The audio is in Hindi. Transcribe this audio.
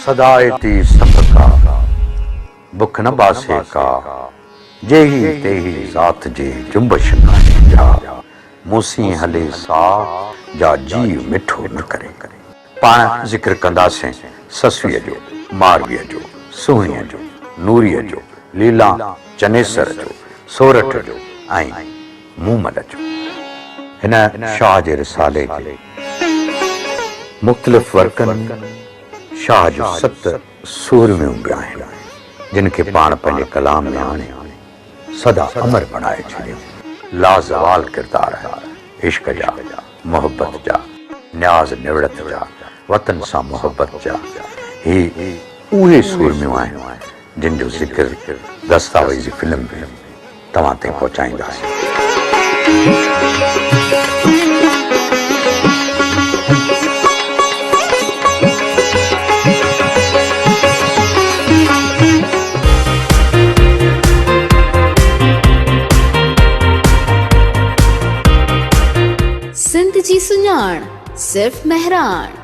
सदायती सबका बुख न बासे का जेही तेही ज़ात जे जुंबश नाहे जा मूसी हले सा जा जीव मिठो न करे। पाण ज़िक्र कंदासीं ससुअ जो, मारवीअ जो, सुहिणीअ जो, नूरीअ जो, लीला चनेसर जो, सोरठ जो ऐं मूमल जो। हिन शाह जे रिसाले जे मुख़्तलिफ़ वर्कनि शाह जो 7 सूरमियूं बि आहिनि जिन खे पाण पंहिंजे कलाम में आणे सदा अमर बणाए छॾियो। लाज़वाल किरदार आहिनि इश्क जा, मोहब्बत जा, न्याज़ निवड़त जा, वतन सां मोहब्बत जा। ही उहे सूरमियूं आहिनि जिन जो ज़िक्र दस्तावेज़ी फिल्म में तव्हां ताईं पहुचाईंदासीं। सिंध जी सुञाण सिर्फ़ महराण।